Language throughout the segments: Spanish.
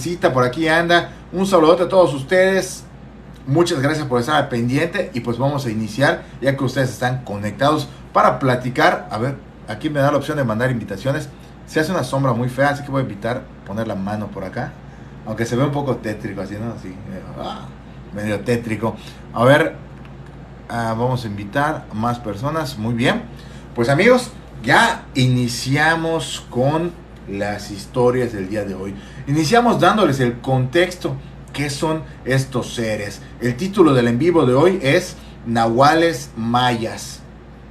Cita por aquí anda. Un saludote a todos ustedes. Muchas gracias por estar al pendiente. Y pues vamos a iniciar, ya que ustedes están conectados para platicar. A ver, aquí me da la opción de mandar invitaciones. Se hace una sombra muy fea, así que voy a evitar poner la mano por acá. Aunque se ve un poco tétrico, así, ¿no? Así, medio tétrico. A ver, vamos a invitar a más personas. Muy bien. Pues amigos, ya iniciamos con las historias del día de hoy. Iniciamos dándoles el contexto. ¿Qué son estos seres? El título del en vivo de hoy es Nahuales Mayas.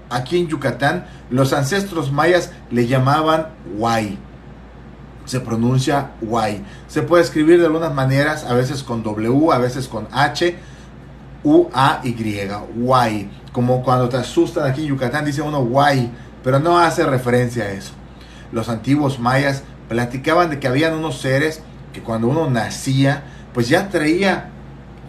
Aquí en Yucatán, los ancestros mayas le llamaban Huay. Se pronuncia Huay. Se puede escribir de algunas maneras, a veces con W, a veces con H, U-A-Y. Huay. Como cuando te asustan aquí en Yucatán, dice uno Huay, pero no hace referencia a eso. Los antiguos mayas platicaban de que habían unos seres que cuando uno nacía, pues ya traía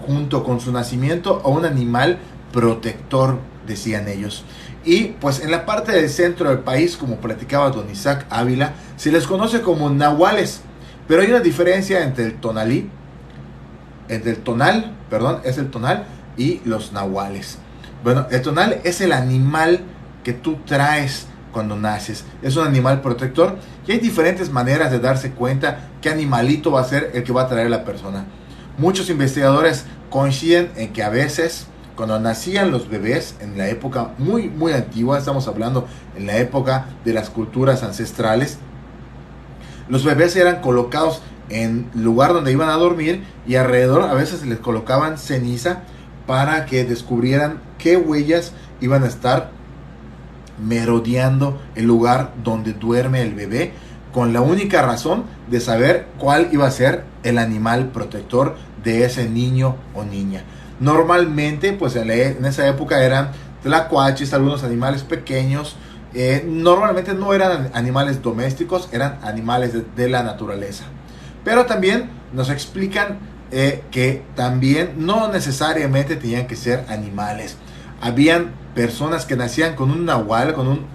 junto con su nacimiento a un animal protector, decían ellos. Y pues en la parte del centro del país, como platicaba don Isaac Ávila, se les conoce como nahuales. Pero hay una diferencia entre el tonal, es el tonal y los nahuales. Bueno, el tonal es el animal que tú traes cuando naces. Es un animal protector y hay diferentes maneras de darse cuenta qué animalito va a ser el que va a traer la persona. Muchos investigadores coinciden en que a veces cuando nacían los bebés en la época muy antigua, estamos hablando en la época de las culturas ancestrales, los bebés eran colocados en el lugar donde iban a dormir y alrededor a veces les colocaban ceniza para que descubrieran qué huellas iban a estar merodeando el lugar donde duerme el bebé, con la única razón de saber cuál iba a ser el animal protector de ese niño o niña. Normalmente, pues en esa época eran tlacuaches, algunos animales pequeños. Normalmente no eran animales domésticos, eran animales de la naturaleza. Pero también nos explican que también no necesariamente tenían que ser animales. Habían personas que nacían con un nahual, con un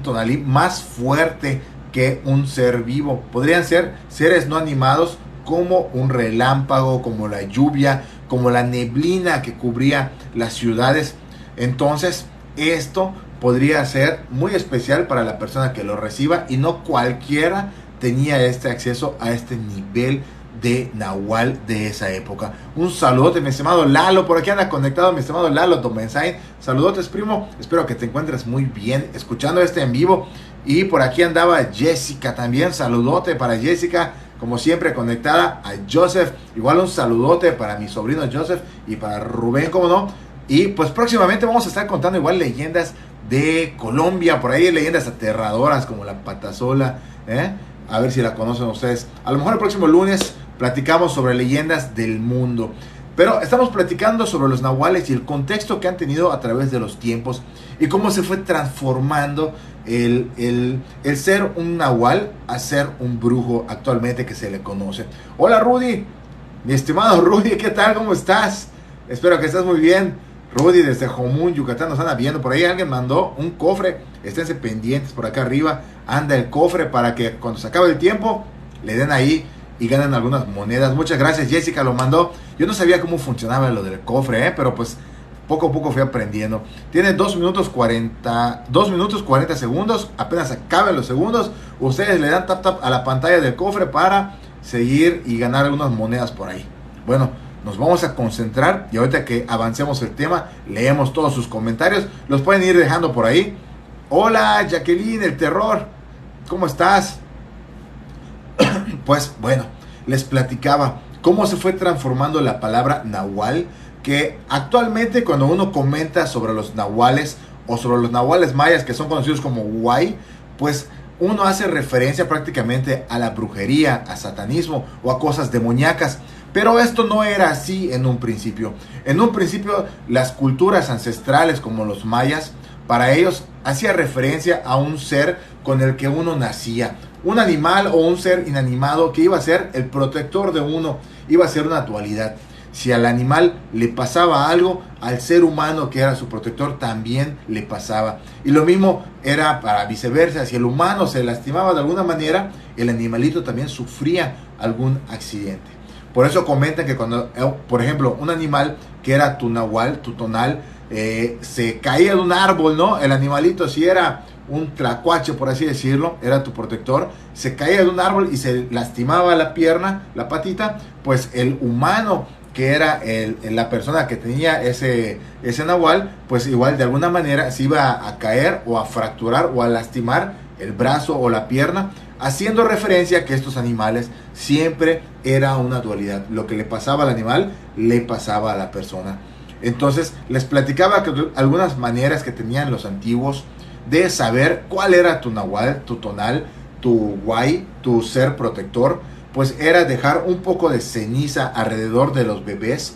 tonalí más fuerte que un ser vivo. Podrían ser seres no animados como un relámpago, como la lluvia, como la neblina que cubría las ciudades. Entonces, esto podría ser muy especial para la persona que lo reciba y no cualquiera tenía este acceso a este nivel de nahual de esa época. Un saludote, mi estimado Lalo, por aquí anda conectado mi estimado Lalo Domensain. Saludotes, primo, espero que te encuentres muy bien escuchando este en vivo. Y por aquí andaba Jessica también, saludote para Jessica, como siempre conectada. A Joseph, igual un saludote para mi sobrino Joseph y para Rubén, como no. Y pues próximamente vamos a estar contando igual leyendas de Colombia, por ahí leyendas aterradoras como la patasola, a ver si la conocen ustedes. A lo mejor el próximo lunes platicamos sobre leyendas del mundo. Pero estamos platicando sobre los nahuales y el contexto que han tenido a través de los tiempos y cómo se fue transformando el ser un nahual a ser un brujo actualmente que se le conoce. Hola Rudy, mi estimado Rudy, ¿qué tal? ¿Cómo estás? Espero que estés muy bien. Rudy desde Jomún, Yucatán, nos anda viendo. Por ahí alguien mandó un cofre. Esténse pendientes, por acá arriba anda el cofre para que cuando se acabe el tiempo le den ahí y ganen algunas monedas. Muchas gracias, Jessica lo mandó. Yo no sabía cómo funcionaba lo del cofre, pero pues poco a poco fui aprendiendo. Tiene 2 minutos 40 segundos. Apenas acaben los segundos, ustedes le dan tap a la pantalla del cofre para seguir y ganar algunas monedas por ahí. Bueno, nos vamos a concentrar y ahorita que avancemos el tema, leemos todos sus comentarios. Los pueden ir dejando por ahí. Hola Jacqueline, el terror, ¿cómo estás? Pues bueno, les platicaba cómo se fue transformando la palabra nahual, que actualmente cuando uno comenta sobre los nahuales o sobre los nahuales mayas, que son conocidos como Huay, pues uno hace referencia prácticamente a la brujería, a satanismo o a cosas demoníacas. Pero esto no era así en un principio. En un principio las culturas ancestrales como los mayas, para ellos hacía referencia a un ser con el que uno nacía. Un animal o un ser inanimado que iba a ser el protector de uno, iba a ser una dualidad. Si al animal le pasaba algo, al ser humano que era su protector también le pasaba. Y lo mismo era para viceversa. Si el humano se lastimaba de alguna manera, el animalito también sufría algún accidente. Por eso comentan que cuando, por ejemplo, un animal que era tu nahual, tu tonal, se caía de un árbol, ¿no? El animalito, si era un tlacuache, por así decirlo, era tu protector, se caía de un árbol y se lastimaba la pierna, la patita, pues el humano, que era la persona que tenía ese nahual, pues igual de alguna manera se iba a caer o a fracturar o a lastimar el brazo o la pierna, haciendo referencia a que estos animales siempre era una dualidad. Lo que le pasaba al animal, le pasaba a la persona. Entonces les platicaba que algunas maneras que tenían los antiguos de saber cuál era tu nahual, tu tonal, tu guay, tu ser protector, pues era dejar un poco de ceniza alrededor de los bebés,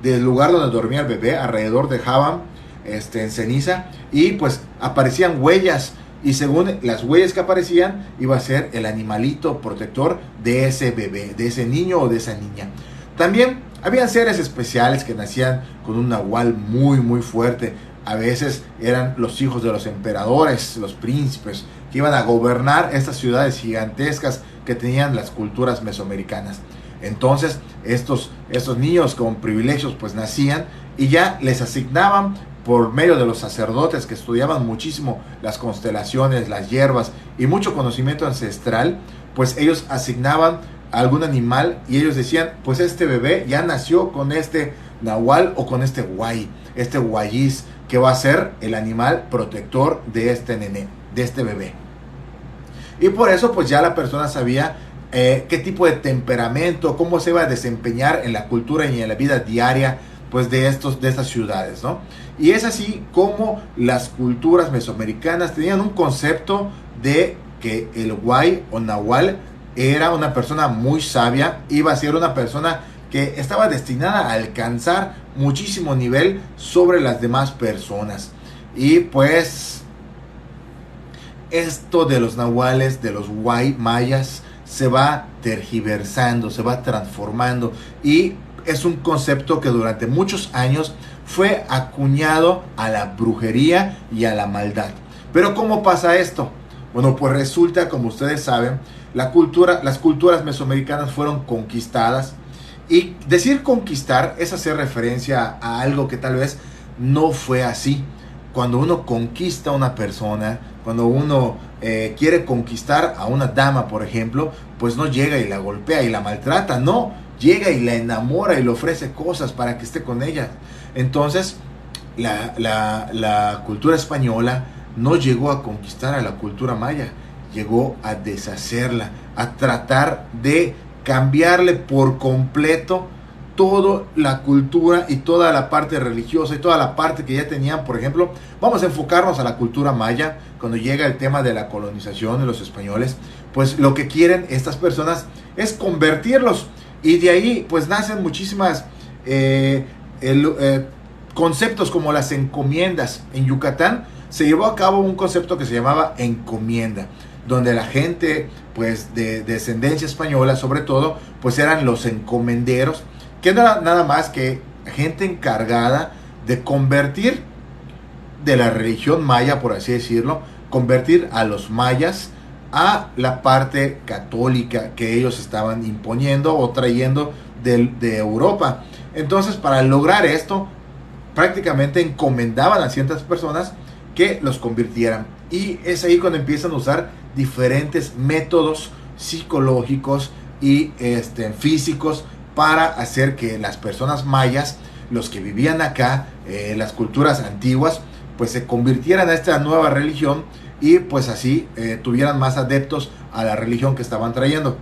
del lugar donde dormía el bebé, alrededor dejaban en ceniza, y pues aparecían huellas, y según las huellas que aparecían, iba a ser el animalito protector de ese bebé, de ese niño o de esa niña. También habían seres especiales que nacían con un nahual muy muy fuerte. A veces eran los hijos de los emperadores, los príncipes, que iban a gobernar estas ciudades gigantescas que tenían las culturas mesoamericanas. Entonces estos niños con privilegios pues nacían y ya les asignaban por medio de los sacerdotes que estudiaban muchísimo las constelaciones, las hierbas y mucho conocimiento ancestral, pues ellos asignaban a algún animal y ellos decían, pues este bebé ya nació con este nahual o con este guay, este guayís, que va a ser el animal protector de este nené, de este bebé. Y por eso pues ya la persona sabía qué tipo de temperamento, cómo se iba a desempeñar en la cultura y en la vida diaria pues de estas ciudades, ¿no? Y es así como las culturas mesoamericanas tenían un concepto de que el guay o nahual era una persona muy sabia, iba a ser una persona que estaba destinada a alcanzar muchísimo nivel sobre las demás personas. Y pues esto de los nahuales, de los guay mayas, se va tergiversando, se va transformando, y es un concepto que durante muchos años fue acuñado a la brujería y a la maldad. Pero ¿cómo pasa esto? Bueno, pues resulta, como ustedes saben, las culturas mesoamericanas fueron conquistadas, y decir conquistar es hacer referencia a algo que tal vez no fue así. Cuando uno conquista a una persona, cuando uno quiere conquistar a una dama, por ejemplo, pues no llega y la golpea y la maltrata, no, llega y la enamora y le ofrece cosas para que esté con ella. Entonces, la cultura española no llegó a conquistar a la cultura maya, llegó a deshacerla, a tratar de cambiarle por completo toda la cultura y toda la parte religiosa y toda la parte que ya tenían. Por ejemplo, vamos a enfocarnos a la cultura maya. Cuando llega el tema de la colonización de los españoles, pues lo que quieren estas personas es convertirlos, y de ahí pues nacen muchísimas conceptos como las encomiendas. En Yucatán se llevó a cabo un concepto que se llamaba encomienda, donde la gente pues de descendencia española sobre todo pues eran los encomenderos, que no era nada más que gente encargada de convertir de la religión maya, por así decirlo, convertir a los mayas a la parte católica que ellos estaban imponiendo o trayendo de Europa. Entonces, para lograr esto, prácticamente encomendaban a ciertas personas que los convirtieran, y es ahí cuando empiezan a usar diferentes métodos psicológicos y físicos para hacer que las personas mayas, los que vivían acá, las culturas antiguas, pues se convirtieran a esta nueva religión, y pues así tuvieran más adeptos a la religión que estaban trayendo.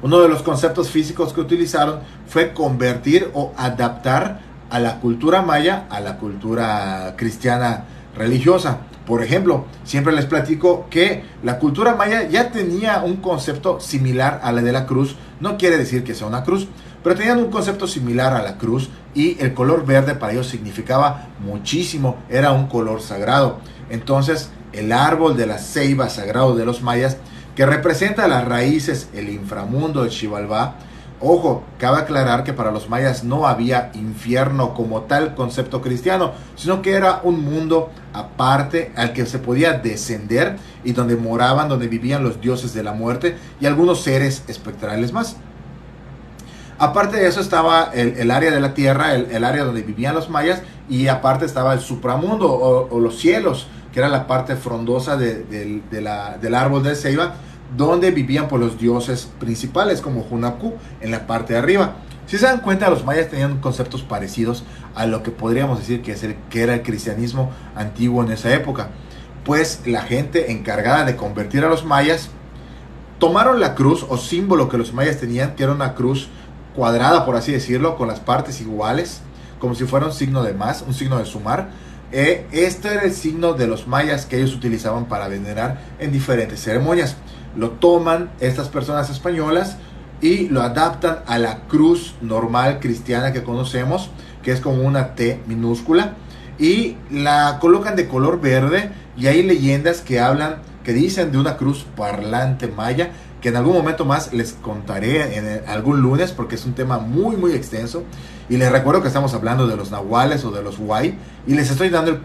Uno de los conceptos físicos que utilizaron fue convertir o adaptar a la cultura maya a la cultura cristiana religiosa. Por ejemplo, siempre les platico que la cultura maya ya tenía un concepto similar a la de la cruz. No quiere decir que sea una cruz, pero tenían un concepto similar a la cruz, y el color verde para ellos significaba muchísimo, era un color sagrado. Entonces, el árbol de la ceiba sagrado de los mayas, que representa las raíces, el inframundo, el Xibalbá, Ojo, cabe aclarar que para los mayas no había infierno como tal concepto cristiano, sino que era un mundo aparte al que se podía descender y donde moraban, donde vivían los dioses de la muerte y algunos seres espectrales más. Aparte de eso estaba el área de la tierra, el área donde vivían los mayas, y aparte estaba el supramundo o los cielos, que era la parte frondosa del árbol de ceiba, donde vivían por los dioses principales como Hunapku en la parte de arriba. Si se dan cuenta, los mayas tenían conceptos parecidos a lo que podríamos decir que era el cristianismo antiguo en esa época. Pues la gente encargada de convertir a los mayas tomaron la cruz o símbolo que los mayas tenían, que era una cruz cuadrada, por así decirlo, con las partes iguales, como si fuera un signo de más, un signo de sumar. Este era el signo de los mayas que ellos utilizaban para venerar en diferentes ceremonias. Lo toman estas personas españolas y lo adaptan a la cruz normal cristiana que conocemos, que es como una T minúscula, y la colocan de color verde, y hay leyendas que hablan, que dicen de una cruz parlante maya, que en algún momento más les contaré en algún lunes, porque es un tema muy muy extenso. Y les recuerdo que estamos hablando de los nahuales o de los huay, y les estoy dando el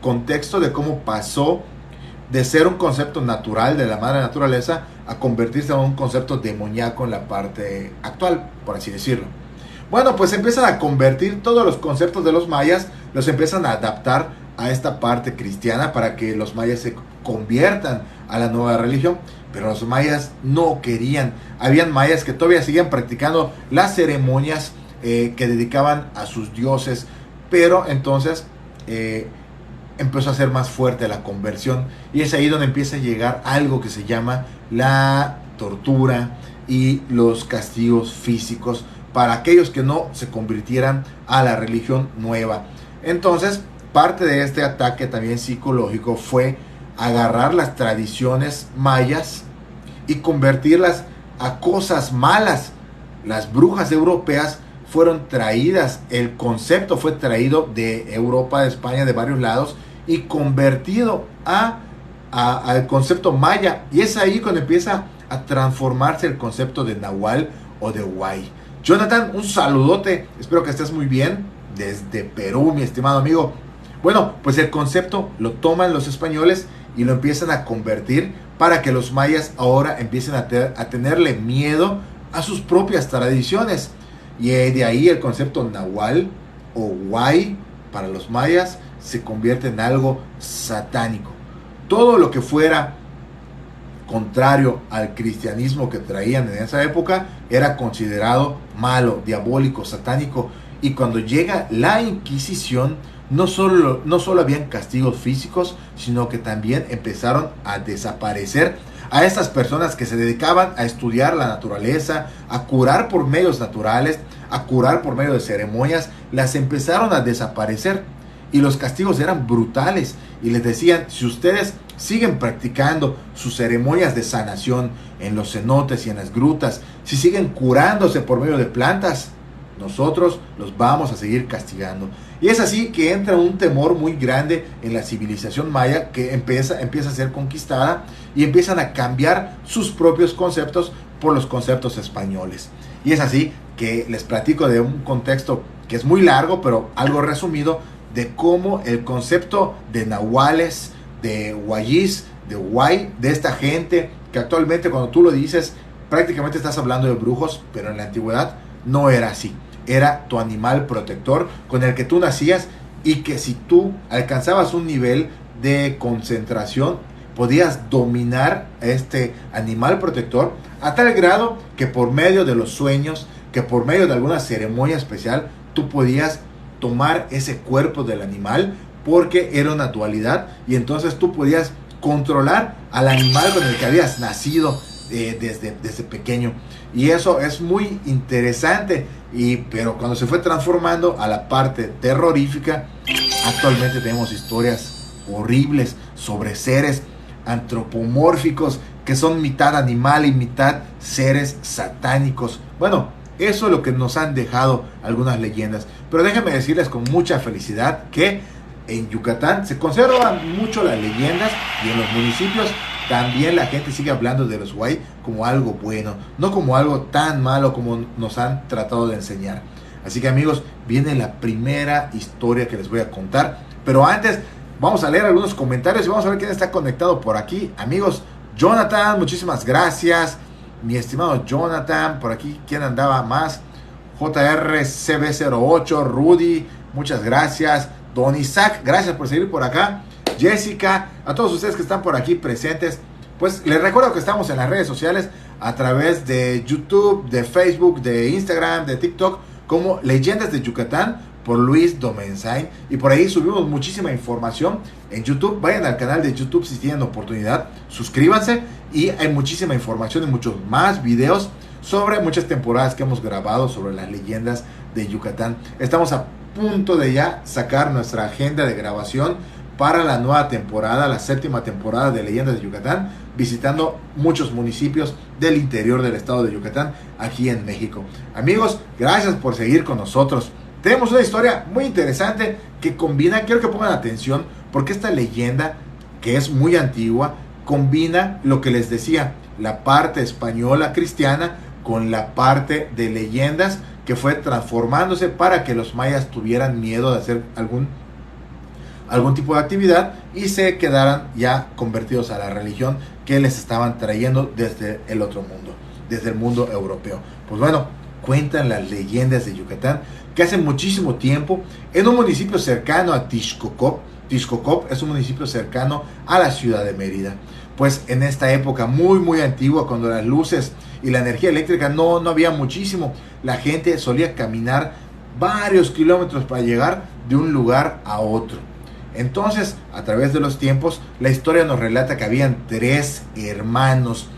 contexto de cómo pasó de ser un concepto natural de la madre naturaleza a convertirse en un concepto demoníaco en la parte actual, por así decirlo. Bueno, pues empiezan a convertir todos los conceptos de los mayas, los empiezan a adaptar a esta parte cristiana para que los mayas se conviertan a la nueva religión. Pero los mayas no querían. Habían mayas que todavía siguen practicando las ceremonias que dedicaban a sus dioses, pero entonces empezó a ser más fuerte la conversión, y es ahí donde empieza a llegar algo que se llama la tortura y los castigos físicos para aquellos que no se convirtieran a la religión nueva. Entonces, parte de este ataque también psicológico fue agarrar las tradiciones mayas y convertirlas a cosas malas. Las brujas europeas fueron traídas, el concepto fue traído de Europa, de España, de varios lados, y convertido al concepto maya. Y es ahí cuando empieza a transformarse el concepto de nahual o de huay. Jonathan, un saludote, espero que estés muy bien desde Perú, mi estimado amigo. Bueno, pues el concepto lo toman los españoles y lo empiezan a convertir para que los mayas ahora empiecen a tenerle miedo a sus propias tradiciones. Y de ahí el concepto nahual o huay para los mayas se convierte en algo satánico. Todo lo que fuera contrario al cristianismo que traían en esa época era considerado malo, diabólico, satánico. Y cuando llega la Inquisición, no solo habían castigos físicos, sino que también empezaron a desaparecer a estas personas que se dedicaban a estudiar la naturaleza, a curar por medios naturales, a curar por medio de ceremonias. Las empezaron a desaparecer, y los castigos eran brutales, y les decían: si ustedes siguen practicando sus ceremonias de sanación en los cenotes y en las grutas, si siguen curándose por medio de plantas, nosotros los vamos a seguir castigando. Y es así que entra un temor muy grande en la civilización maya, que empieza a ser conquistada, y empiezan a cambiar sus propios conceptos por los conceptos españoles. Y es así que les platico de un contexto que es muy largo, pero algo resumido, de cómo el concepto de nahuales, de huayís, de huay, de esta gente que actualmente, cuando tú lo dices, prácticamente estás hablando de brujos, pero en la antigüedad no era así. Era tu animal protector con el que tú nacías, y que si tú alcanzabas un nivel de concentración, podías dominar a este animal protector a tal grado que por medio de los sueños, que por medio de alguna ceremonia especial, tú podías tomar ese cuerpo del animal, porque era una dualidad, y entonces tú podías controlar al animal con el que habías nacido desde pequeño. Y eso es muy interesante, pero cuando se fue transformando a la parte terrorífica, actualmente tenemos historias horribles sobre seres antropomórficos que son mitad animal y mitad seres satánicos. Bueno, eso es lo que nos han dejado algunas leyendas. Pero déjenme decirles con mucha felicidad que en Yucatán se conservan mucho las leyendas, y en los municipios también la gente sigue hablando de los Huay como algo bueno, no como algo tan malo como nos han tratado de enseñar. Así que amigos, viene la primera historia que les voy a contar, pero antes vamos a leer algunos comentarios y vamos a ver quién está conectado por aquí. Amigos, Jonathan, muchísimas gracias. Mi estimado Jonathan, por aquí, ¿quién andaba más? JRCB08, Rudy, muchas gracias. Don Isaac, gracias por seguir por acá. Jessica, a todos ustedes que están por aquí presentes, pues les recuerdo que estamos en las redes sociales a través de YouTube, de Facebook, de Instagram, de TikTok, como Leyendas de Yucatán por Luis Domenzain, y por ahí subimos muchísima información en YouTube. Vayan al canal de YouTube si tienen oportunidad, suscríbanse, y hay muchísima información y muchos más videos sobre muchas temporadas que hemos grabado sobre las leyendas de Yucatán. Estamos a punto de ya sacar nuestra agenda de grabación para la nueva temporada, la 7ª temporada de Leyendas de Yucatán, visitando muchos municipios del interior del estado de Yucatán, aquí en México. Amigos, gracias por seguir con nosotros. Tenemos una historia muy interesante que combina, quiero que pongan atención, porque esta leyenda, que es muy antigua, combina lo que les decía, la parte española cristiana con la parte de leyendas que fue transformándose para que los mayas tuvieran miedo de hacer algún tipo de actividad y se quedaran ya convertidos a la religión que les estaban trayendo desde el otro mundo, desde el mundo europeo. Pues bueno, cuentan las leyendas de Yucatán que hace muchísimo tiempo, en un municipio cercano a Tixcocop es un municipio cercano a la ciudad de Mérida, pues en esta época muy antigua, cuando las luces y la energía eléctrica no había muchísimo, la gente solía caminar varios kilómetros para llegar de un lugar a otro. Entonces, a través de los tiempos, la historia nos relata que habían tres hermanos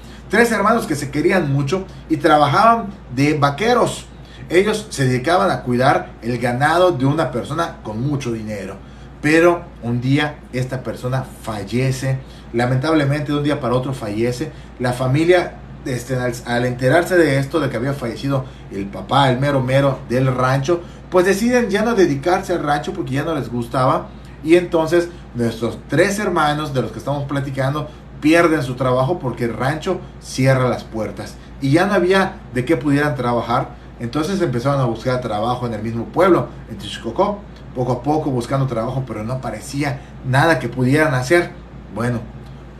que se querían mucho y trabajaban de vaqueros. Ellos se dedicaban a cuidar el ganado de una persona con mucho dinero. Pero un día esta persona fallece, lamentablemente de un día para otro fallece. La familia, al enterarse de esto, de que había fallecido el papá, el mero del rancho, pues deciden ya no dedicarse al rancho porque ya no les gustaba. Y entonces nuestros tres hermanos de los que estamos platicando pierden su trabajo porque el rancho cierra las puertas y ya no había de qué pudieran trabajar. Entonces empezaron a buscar trabajo en el mismo pueblo, en Tixcocop, poco a poco buscando trabajo, pero no parecía nada que pudieran hacer. Bueno,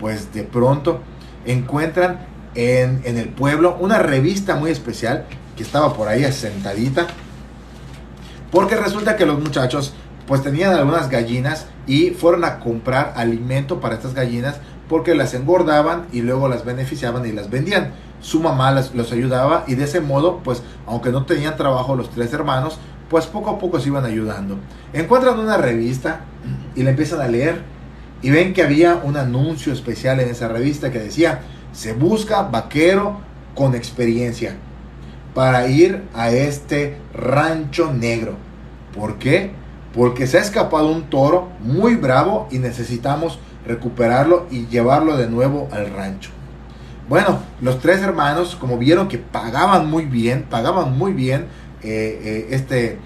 pues de pronto encuentran en el pueblo una revista muy especial que estaba por ahí asentadita, porque resulta que los muchachos pues tenían algunas gallinas y fueron a comprar alimento para estas gallinas porque las engordaban y luego las beneficiaban y las vendían. Su mamá los ayudaba y de ese modo, pues aunque no tenían trabajo los tres hermanos, pues poco a poco se iban ayudando. Encuentran una revista y la empiezan a leer y ven que había un anuncio especial en esa revista que decía: se busca vaquero con experiencia para ir a este rancho negro. ¿Por qué? Porque se ha escapado un toro muy bravo y necesitamos recuperarlo y llevarlo de nuevo al rancho. Bueno, los tres hermanos, como vieron que pagaban muy bien este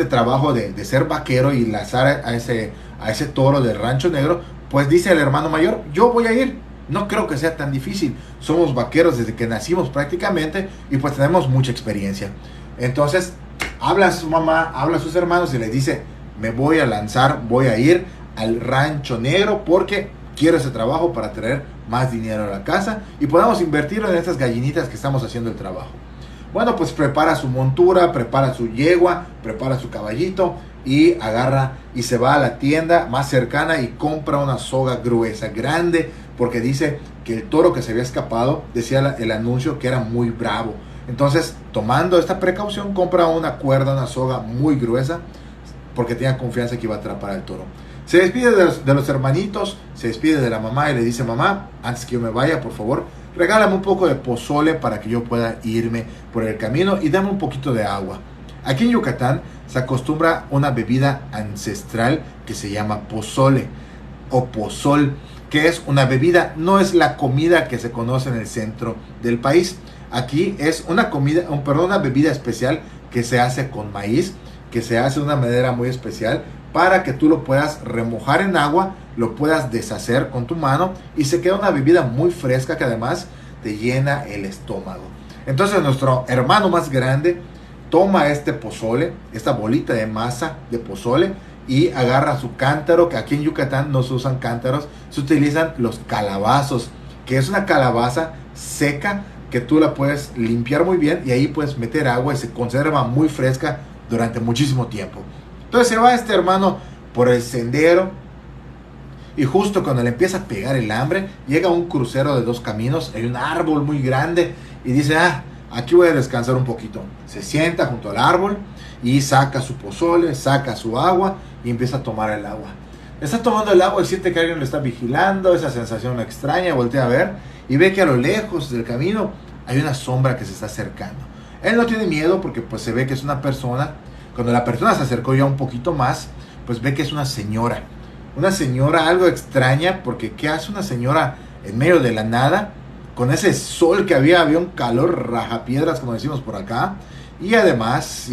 trabajo de ser vaquero y lazar a ese toro del rancho negro, pues dice el hermano mayor: yo voy a ir, no creo que sea tan difícil, somos vaqueros desde que nacimos prácticamente y pues tenemos mucha experiencia. Entonces habla a su mamá, habla a sus hermanos y les dice: me voy a lanzar, voy a ir al rancho negro porque quiero ese trabajo para traer más dinero a la casa y podamos invertirlo en estas gallinitas que estamos haciendo el trabajo. Bueno, pues prepara su montura, prepara su yegua, prepara su caballito y agarra y se va a la tienda más cercana y compra una soga gruesa, grande, porque dice que el toro que se había escapado, decía el anuncio, que era muy bravo. Entonces, tomando esta precaución, compra una cuerda, una soga muy gruesa, porque tenía confianza que iba a atrapar al toro. Se despide de los hermanitos, se despide de la mamá y le dice: mamá, antes que yo me vaya, por favor, regálame un poco de pozole para que yo pueda irme por el camino y dame un poquito de agua. Aquí en Yucatán se acostumbra una bebida ancestral que se llama pozole o pozol, que es una bebida, no es la comida que se conoce en el centro del país. Aquí es una bebida especial que se hace con maíz, que se hace de una manera muy especial, para que tú lo puedas remojar en agua, lo puedas deshacer con tu mano y se queda una bebida muy fresca que además te llena el estómago. Entonces nuestro hermano más grande toma este pozole, esta bolita de masa de pozole, y agarra su cántaro, que aquí en Yucatán no se usan cántaros, se utilizan los calabazos, que es una calabaza seca que tú la puedes limpiar muy bien y ahí puedes meter agua y se conserva muy fresca durante muchísimo tiempo. Entonces se va este hermano por el sendero y justo cuando le empieza a pegar el hambre, llega un crucero de dos caminos, hay un árbol muy grande y dice, aquí voy a descansar un poquito. Se sienta junto al árbol y saca su pozole, saca su agua y empieza a tomar el agua. Está tomando el agua y siente que alguien lo está vigilando, esa sensación extraña, voltea a ver y ve que a lo lejos del camino hay una sombra que se está acercando. Él no tiene miedo porque pues se ve que es una persona. Cuando la persona se acercó ya un poquito más, pues ve que es una señora. Una señora algo extraña, porque ¿qué hace una señora en medio de la nada? Con ese sol que había un calor rajapiedras, como decimos por acá. Y además,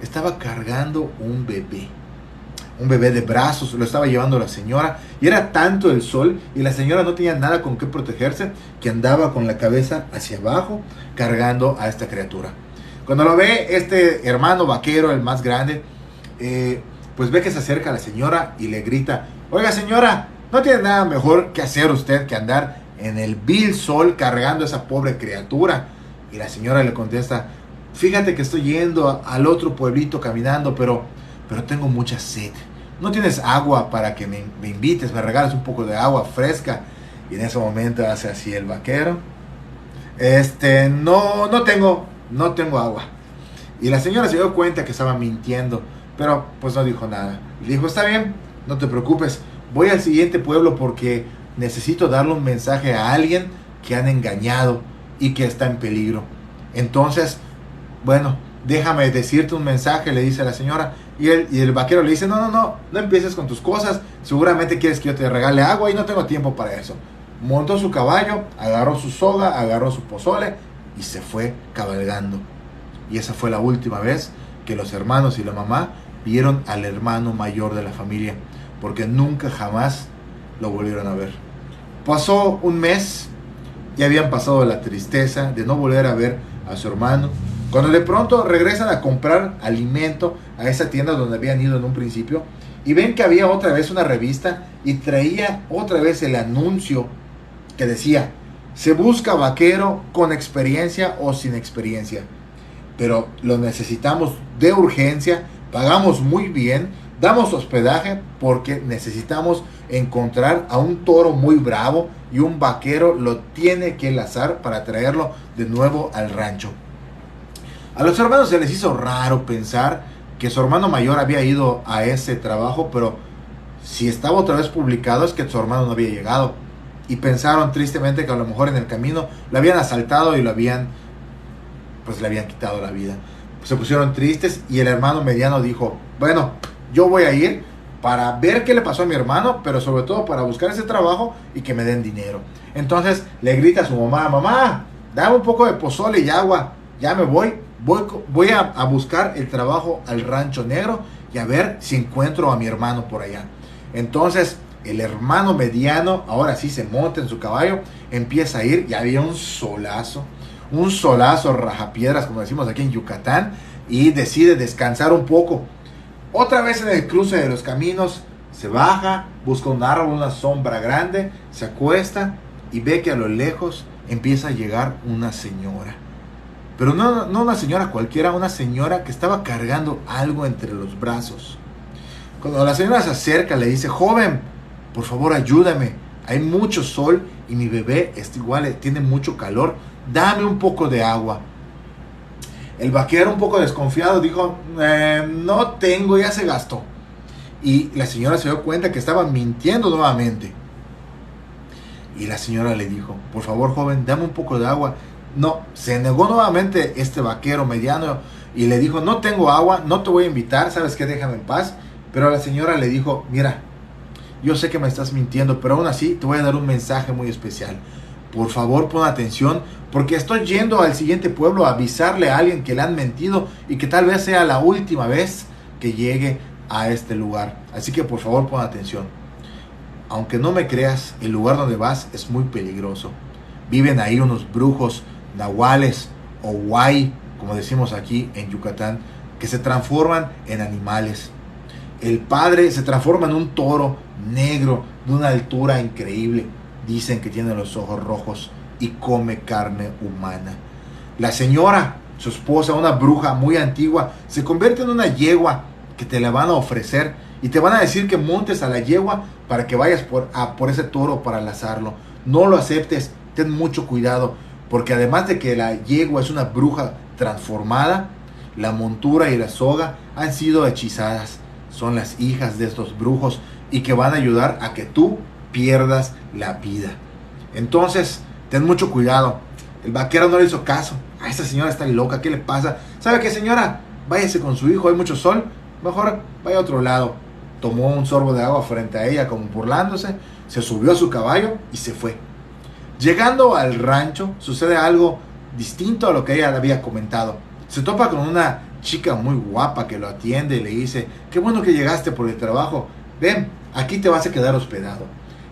estaba cargando un bebé de brazos, lo estaba llevando la señora, y era tanto el sol, y la señora no tenía nada con qué protegerse, que andaba con la cabeza hacia abajo, cargando a esta criatura. Cuando lo ve este hermano vaquero, el más grande, pues ve que se acerca a la señora y le grita, oiga señora, ¿no tiene nada mejor que hacer usted que andar en el vil sol cargando a esa pobre criatura? Y la señora le contesta, fíjate que estoy yendo al otro pueblito caminando, pero tengo mucha sed. ¿No tienes agua para que me invites, me regales un poco de agua fresca? Y en ese momento hace así el vaquero, no tengo agua. Y la señora se dio cuenta que estaba mintiendo, pero pues no dijo nada. Y dijo, está bien, no te preocupes, voy al siguiente pueblo porque necesito darle un mensaje a alguien que han engañado y que está en peligro. Entonces, bueno, déjame decirte un mensaje, le dice la señora. Y el vaquero le dice, no empieces con tus cosas, seguramente quieres que yo te regale agua y no tengo tiempo para eso. Montó su caballo, agarró su soga, agarró su pozole y se fue cabalgando. Y esa fue la última vez que los hermanos y la mamá vieron al hermano mayor de la familia, porque nunca jamás lo volvieron a ver. Pasó un mes y habían pasado la tristeza de no volver a ver a su hermano, cuando de pronto regresan a comprar alimento a esa tienda donde habían ido en un principio y ven que había otra vez una revista y traía otra vez el anuncio que decía, se busca vaquero con experiencia o sin experiencia, pero lo necesitamos de urgencia, pagamos muy bien, damos hospedaje porque necesitamos encontrar a un toro muy bravo y un vaquero lo tiene que lazar para traerlo de nuevo al rancho. A los hermanos se les hizo raro pensar que su hermano mayor había ido a ese trabajo, pero si estaba otra vez publicado es que su hermano no había llegado. Y pensaron tristemente que a lo mejor en el camino lo habían asaltado y le habían quitado la vida. Se pusieron tristes y el hermano mediano dijo, bueno, yo voy a ir para ver qué le pasó a mi hermano, pero sobre todo para buscar ese trabajo y que me den dinero. Entonces le grita a su mamá, mamá, dame un poco de pozole y agua, ya me voy a buscar el trabajo al Rancho Negro y a ver si encuentro a mi hermano por allá. Entonces el hermano mediano ahora sí se monta en su caballo, empieza a ir y había un solazo rajapiedras, como decimos aquí en Yucatán, y decide descansar un poco. Otra vez en el cruce de los caminos se baja, busca un árbol, una sombra grande, se acuesta y ve que a lo lejos empieza a llegar una señora. Pero no una señora cualquiera, una señora que estaba cargando algo entre los brazos. Cuando la señora se acerca, le dice, joven, por favor ayúdame, hay mucho sol y mi bebé está igual, tiene mucho calor, dame un poco de agua. El vaquero, un poco desconfiado, dijo, no tengo, ya se gastó. Y la señora se dio cuenta que estaba mintiendo nuevamente. Y la señora le dijo, por favor joven, dame un poco de agua. No, se negó nuevamente este vaquero mediano y le dijo, no tengo agua, no te voy a invitar, ¿sabes qué? Déjame en paz. Pero la señora le dijo, mira, yo sé que me estás mintiendo, pero aún así te voy a dar un mensaje muy especial. Por favor, pon atención, porque estoy yendo al siguiente pueblo a avisarle a alguien que le han mentido y que tal vez sea la última vez que llegue a este lugar. Así que por favor pon atención. Aunque no me creas, el lugar donde vas es muy peligroso. Viven ahí unos brujos, nahuales o huay, como decimos aquí en Yucatán, que se transforman en animales. El padre se transforma en un toro negro de una altura increíble. Dicen que tiene los ojos rojos y come carne humana. La señora, su esposa, una bruja muy antigua, se convierte en una yegua que te la van a ofrecer y te van a decir que montes a la yegua para que vayas por ese toro para lazarlo. No lo aceptes, ten mucho cuidado, porque además de que la yegua es una bruja transformada, la montura y la soga han sido hechizadas. Son las hijas de estos brujos y que van a ayudar a que tú pierdas la vida. Entonces, ten mucho cuidado. El vaquero no le hizo caso. A esta señora está loca, ¿qué le pasa? ¿Sabe qué, señora? Váyase con su hijo, hay mucho sol. Mejor vaya a otro lado. Tomó un sorbo de agua frente a ella como burlándose. Se subió a su caballo y se fue. Llegando al rancho, sucede algo distinto a lo que ella había comentado. Se topa con una chica muy guapa que lo atiende y le dice: qué bueno que llegaste por el trabajo. Ven, aquí te vas a quedar hospedado.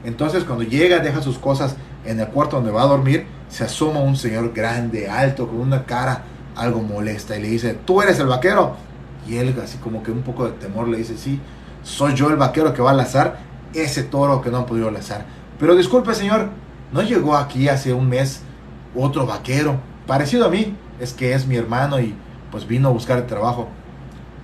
Entonces cuando llega, deja sus cosas en el cuarto donde va a dormir. Se asoma un señor grande, alto, con una cara algo molesta y le dice: ¿tú eres el vaquero? Y él, así como que un poco de temor, le dice: sí, soy yo el vaquero que va a lazar ese toro que no han podido lazar. Pero disculpe, señor, ¿no llegó aquí hace un mes otro vaquero parecido a mí? Es que es mi hermano y pues vino a buscar el trabajo.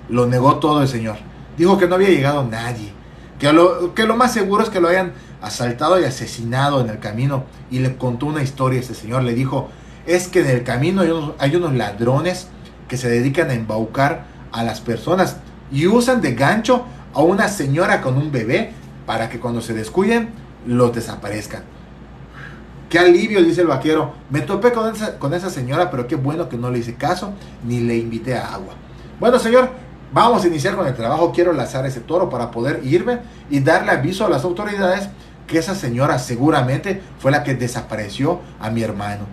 Lo negó todo el señor. Dijo que no había llegado nadie, que lo más seguro es que lo hayan asaltado y asesinado en el camino. Y le contó una historia a ese señor. Le dijo: es que en el camino hay unos ladrones que se dedican a embaucar a las personas y usan de gancho a una señora con un bebé para que cuando se descuiden los desaparezcan. Qué alivio, dice el vaquero. Me topé con esa señora, pero qué bueno que no le hice caso ni le invité a agua. Bueno, señor, vamos a iniciar con el trabajo. Quiero lazar ese toro para poder irme y darle aviso a las autoridades que esa señora seguramente fue la que desapareció a mi hermano.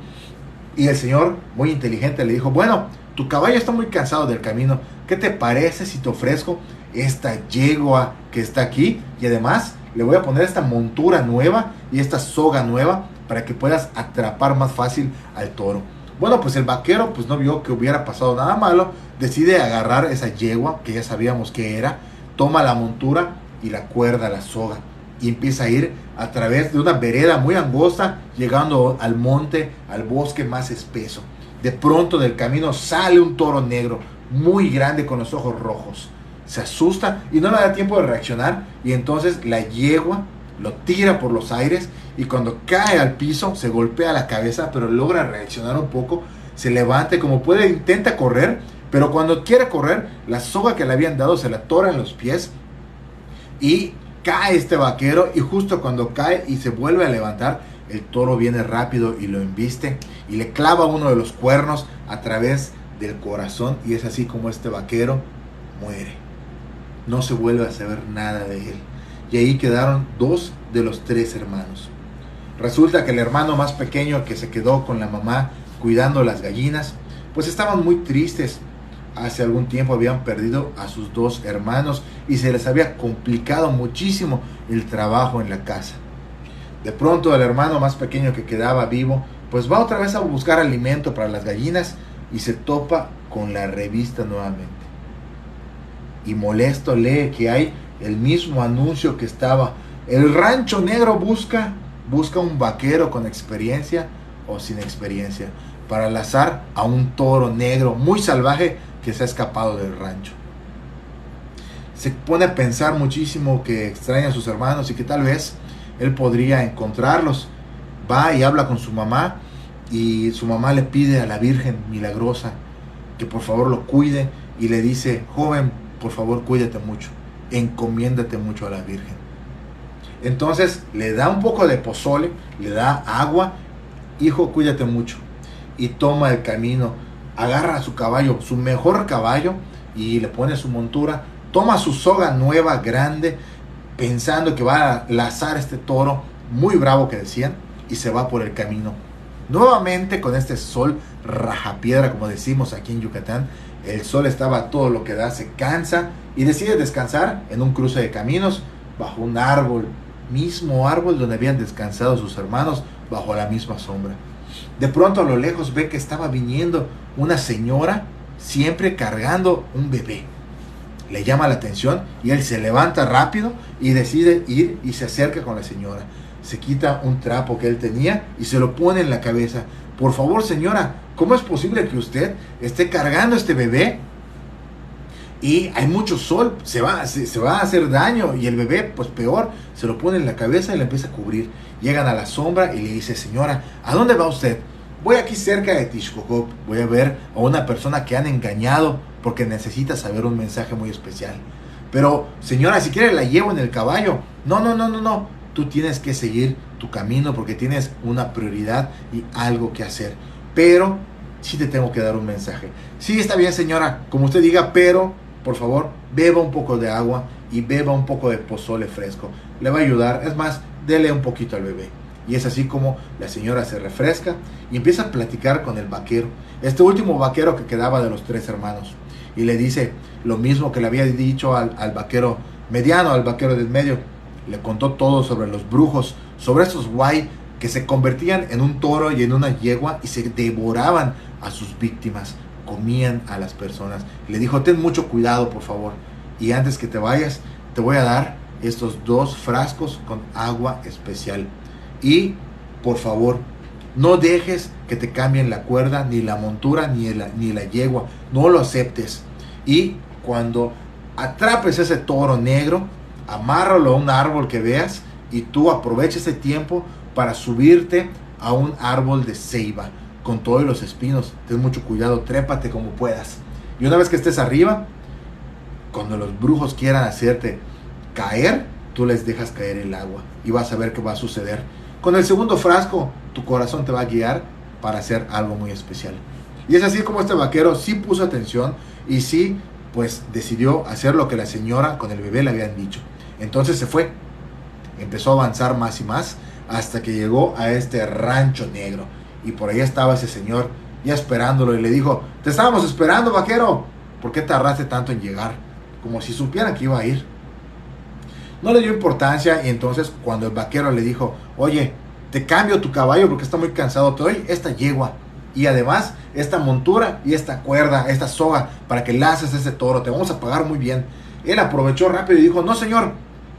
Y el señor, muy inteligente, le dijo: bueno, tu caballo está muy cansado del camino. ¿Qué te parece si te ofrezco esta yegua que está aquí? Y además le voy a poner esta montura nueva y esta soga nueva para que puedas atrapar más fácil al toro. Bueno, pues el vaquero pues no vio que hubiera pasado nada malo. Decide agarrar esa yegua, que ya sabíamos que era. Toma la montura y la cuerda, la soga, y empieza a ir a través de una vereda muy angosta, llegando al monte, al bosque más espeso. De pronto del camino sale un toro negro, muy grande, con los ojos rojos. Se asusta y no le da tiempo de reaccionar, y entonces la yegua lo tira por los aires y cuando cae al piso se golpea la cabeza, pero logra reaccionar un poco, se levanta y como puede intenta correr, pero cuando quiere correr, la soga que le habían dado se la atora en los pies y cae este vaquero. Y justo cuando cae y se vuelve a levantar, el toro viene rápido y lo embiste y le clava uno de los cuernos a través del corazón, y es así como este vaquero muere. No se vuelve a saber nada de él, y ahí quedaron 2 de los 3 hermanos. Resulta que el hermano más pequeño, que se quedó con la mamá cuidando las gallinas, pues estaban muy tristes. Hace algún tiempo habían perdido a sus 2 hermanos y se les había complicado muchísimo el trabajo en la casa. De pronto el hermano más pequeño que quedaba vivo pues va otra vez a buscar alimento para las gallinas y se topa con la revista nuevamente. Y molesto lee que hay el mismo anuncio que estaba: el rancho negro busca un vaquero con experiencia o sin experiencia para lazar a un toro negro muy salvaje que se ha escapado del rancho. Se pone a pensar muchísimo que extraña a sus hermanos y que tal vez él podría encontrarlos. Va y habla con su mamá y su mamá le pide a la Virgen Milagrosa que por favor lo cuide y le dice: joven, por favor cuídate mucho, encomiéndate mucho a la Virgen. Entonces le da un poco de pozole, le da agua: hijo, cuídate mucho. Y toma el camino, agarra a su caballo, su mejor caballo, y le pone su montura, toma su soga nueva, grande, pensando que va a lazar este toro muy bravo que decían, y se va por el camino. Nuevamente con este sol rajapiedra, como decimos aquí en Yucatán, el sol estaba a todo lo que da, se cansa y decide descansar en un cruce de caminos bajo un árbol, mismo árbol donde habían descansado sus hermanos bajo la misma sombra. De pronto a lo lejos ve que estaba viniendo una señora siempre cargando un bebé. Le llama la atención y él se levanta rápido y decide ir y se acerca con la señora. Se quita un trapo que él tenía y se lo pone en la cabeza. Por favor, señora, ¿cómo es posible que usted esté cargando este bebé? Y hay mucho sol, se va a hacer daño. Y el bebé, pues peor, se lo pone en la cabeza y le empieza a cubrir. Llegan a la sombra y le dice, señora, ¿a dónde va usted? Voy aquí cerca de Tixcoco, voy a ver a una persona que han engañado porque necesita saber un mensaje muy especial. Pero, señora, si quiere la llevo en el caballo. No. Tú tienes que seguir tu camino porque tienes una prioridad y algo que hacer. Pero sí te tengo que dar un mensaje. Sí, está bien, señora, como usted diga, pero por favor, beba un poco de agua y beba un poco de pozole fresco. Le va a ayudar. Es más, dele un poquito al bebé. Y es así como la señora se refresca y empieza a platicar con el vaquero. Este último vaquero que quedaba de los 3 hermanos. Y le dice lo mismo que le había dicho al vaquero mediano, al vaquero del medio. Le contó todo sobre los brujos, sobre esos guay que se convertían en un toro y en una yegua y se devoraban a sus víctimas, comían a las personas. Le dijo, ten mucho cuidado, por favor. Y antes que te vayas, te voy a dar estos 2 frascos con agua especial. Y, por favor, no dejes que te cambien la cuerda, ni la montura, ni la yegua. No lo aceptes. Y cuando atrapes ese toro negro, amárralo a un árbol que veas y tú aprovecha ese tiempo para subirte a un árbol de ceiba con todos los espinos. Ten mucho cuidado, trépate como puedas. Y una vez que estés arriba, cuando los brujos quieran hacerte caer, tú les dejas caer el agua y vas a ver qué va a suceder. Con el segundo frasco, tu corazón te va a guiar para hacer algo muy especial. Y es así como este vaquero sí puso atención y sí, pues decidió hacer lo que la señora con el bebé le habían dicho. Entonces se fue, empezó a avanzar más y más hasta que llegó a este rancho negro. Y por ahí estaba ese señor ya esperándolo y le dijo, te estábamos esperando, vaquero, ¿por qué tardaste tanto en llegar? Como si supieran que iba a ir. No le dio importancia y entonces cuando el vaquero le dijo, oye, te cambio tu caballo porque está muy cansado, te doy esta yegua y además esta montura y esta cuerda, esta soga para que laces ese toro, te vamos a pagar muy bien. Él aprovechó rápido y dijo, no señor,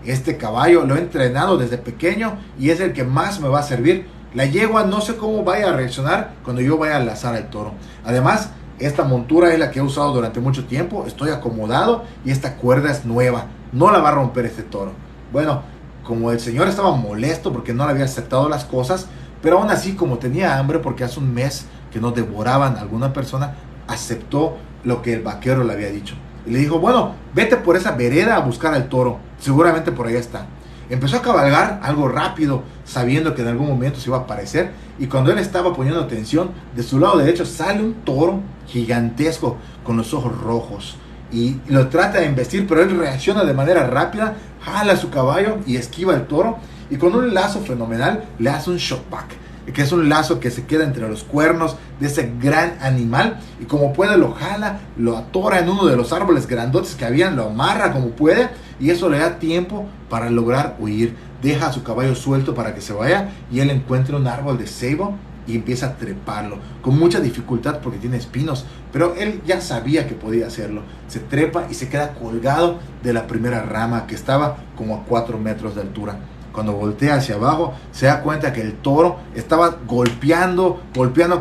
este caballo lo he entrenado desde pequeño y es el que más me va a servir. La yegua no sé cómo vaya a reaccionar cuando yo vaya a lazar al toro. Además, esta montura es la que he usado durante mucho tiempo, estoy acomodado y esta cuerda es nueva, no la va a romper este toro. Bueno, como el señor estaba molesto porque no le había aceptado las cosas, pero aún así como tenía hambre porque hace un mes que no devoraban a alguna persona, aceptó lo que el vaquero le había dicho. Y le dijo, bueno, vete por esa vereda a buscar al toro, seguramente por ahí está. Empezó a cabalgar algo rápido, sabiendo que en algún momento se iba a aparecer, y cuando él estaba poniendo atención, de su lado derecho sale un toro gigantesco con los ojos rojos y lo trata de embestir, pero él reacciona de manera rápida, jala a su caballo y esquiva el toro, y con un lazo fenomenal le hace un shockback, que es un lazo que se queda entre los cuernos de ese gran animal, y como puede lo jala, lo atora en uno de los árboles grandotes que habían, lo amarra como puede, y eso le da tiempo para lograr huir. Deja a su caballo suelto para que se vaya, y él encuentra un árbol de ceibo y empieza a treparlo, con mucha dificultad porque tiene espinos, pero él ya sabía que podía hacerlo. Se trepa y se queda colgado de la primera rama que estaba como a 4 metros de altura. Cuando voltea hacia abajo, se da cuenta que el toro estaba golpeando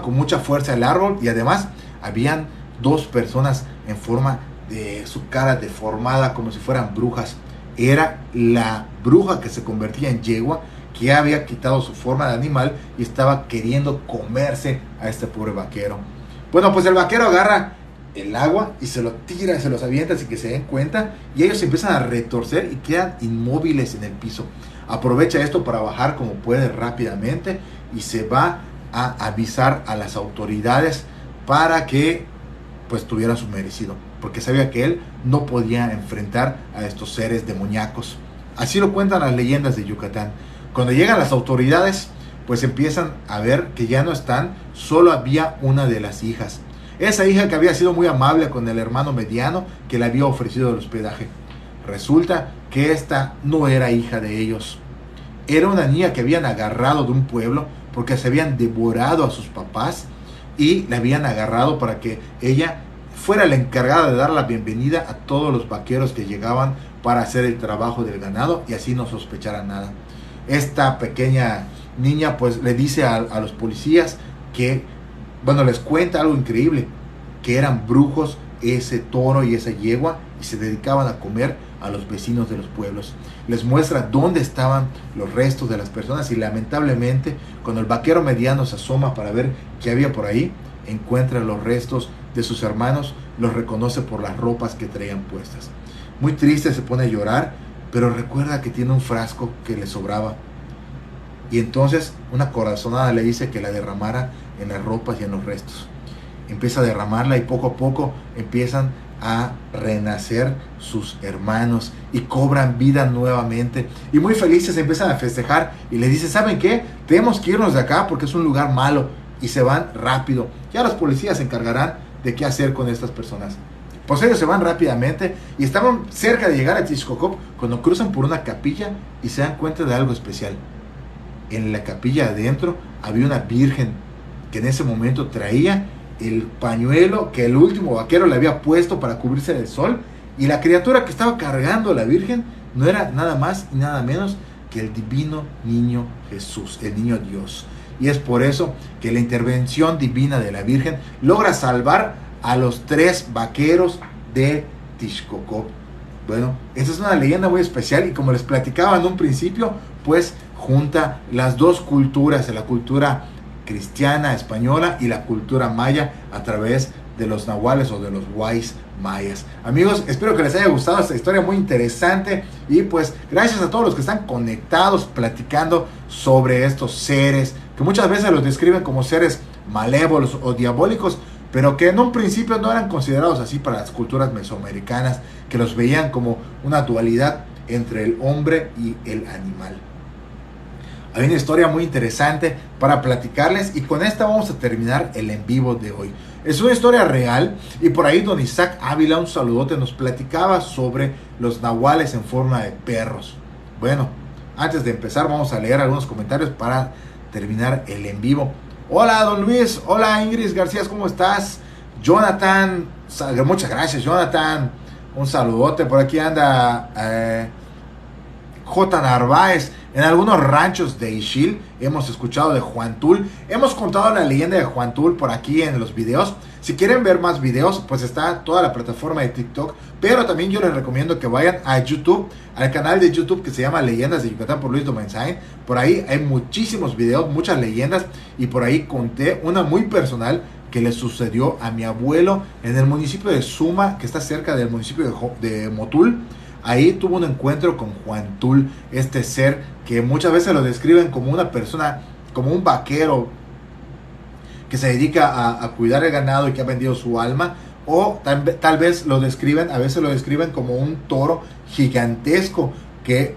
con mucha fuerza el árbol, y además habían 2 personas en forma de su cara deformada como si fueran brujas. Era la bruja que se convertía en yegua, que había quitado su forma de animal y estaba queriendo comerse a este pobre vaquero. Bueno, pues el vaquero agarra el agua y se lo tira, se los avienta sin que se den cuenta, y ellos se empiezan a retorcer y quedan inmóviles en el piso. Aprovecha esto para bajar como puede rápidamente y se va a avisar a las autoridades para que pues tuvieran su merecido, porque sabía que él no podía enfrentar a estos seres demoníacos. Así lo cuentan las leyendas de Yucatán. Cuando llegan las autoridades, pues empiezan a ver que ya no están, solo había una de las hijas. Esa hija que había sido muy amable con el hermano mediano que le había ofrecido el hospedaje. Resulta que esta no era hija de ellos. Era una niña que habían agarrado de un pueblo porque se habían devorado a sus papás y la habían agarrado para que ella fuera la encargada de dar la bienvenida a todos los vaqueros que llegaban para hacer el trabajo del ganado y así no sospecharan nada. Esta pequeña niña pues le dice a los policías que, bueno, les cuenta algo increíble, que eran brujos ese toro y esa yegua y se dedicaban a comer a los vecinos de los pueblos. Les muestra dónde estaban los restos de las personas y lamentablemente cuando el vaquero mediano se asoma para ver qué había por ahí, encuentra los restos de sus hermanos, los reconoce por las ropas que traían puestas. Muy triste, se pone a llorar, pero recuerda que tiene un frasco que le sobraba. Y entonces una corazonada le dice que la derramara en las ropas y en los restos. Empieza a derramarla y poco a poco empiezan a renacer sus hermanos y cobran vida nuevamente. Y muy felices empiezan a festejar y le dicen, ¿saben qué? Tenemos que irnos de acá porque es un lugar malo. Y se van rápido. Ya los policías se encargarán de qué hacer con estas personas. Pues ellos se van rápidamente y estaban cerca de llegar a Tixcocop cuando cruzan por una capilla y se dan cuenta de algo especial. En la capilla adentro había una virgen que en ese momento traía el pañuelo que el último vaquero le había puesto para cubrirse del sol, y la criatura que estaba cargando a la virgen no era nada más y nada menos que el divino niño Jesús, el niño Dios. Y es por eso que la intervención divina de la Virgen logra salvar a los 3 vaqueros de Tixcocop. Bueno, esta es una leyenda muy especial y como les platicaba en un principio, pues junta las dos culturas, la cultura cristiana española y la cultura maya a través de los nahuales o de los huays mayas. Amigos, espero que les haya gustado esta historia muy interesante y pues gracias a todos los que están conectados platicando sobre estos seres que muchas veces los describen como seres malévolos o diabólicos, pero que en un principio no eran considerados así para las culturas mesoamericanas, que los veían como una dualidad entre el hombre y el animal. Hay una historia muy interesante para platicarles y con esta vamos a terminar el en vivo de hoy. Es una historia real y por ahí don Isaac Ávila, un saludote, nos platicaba sobre los nahuales en forma de perros. Bueno, antes de empezar vamos a leer algunos comentarios para terminar el en vivo. Hola don Luis, hola Ingrid García, ¿cómo estás? Jonathan, muchas gracias Jonathan, un saludote. Por aquí anda J. Narváez. En algunos ranchos de Ixil hemos escuchado de Juan Tul. Hemos contado la leyenda de Juan Tul por aquí en los videos. Si quieren ver más videos, pues está toda la plataforma de TikTok. Pero también yo les recomiendo que vayan a YouTube, al canal de YouTube que se llama Leyendas de Yucatán por Luis Domenzain. Por ahí hay muchísimos videos, muchas leyendas. Y por ahí conté una muy personal que le sucedió a mi abuelo en el municipio de Suma, que está cerca del municipio de Motul. Ahí tuvo un encuentro con Juan Tul, este ser que muchas veces lo describen como una persona, como un vaquero que se dedica a cuidar el ganado y que ha vendido su alma, o tal vez lo describen, a veces lo describen como un toro gigantesco que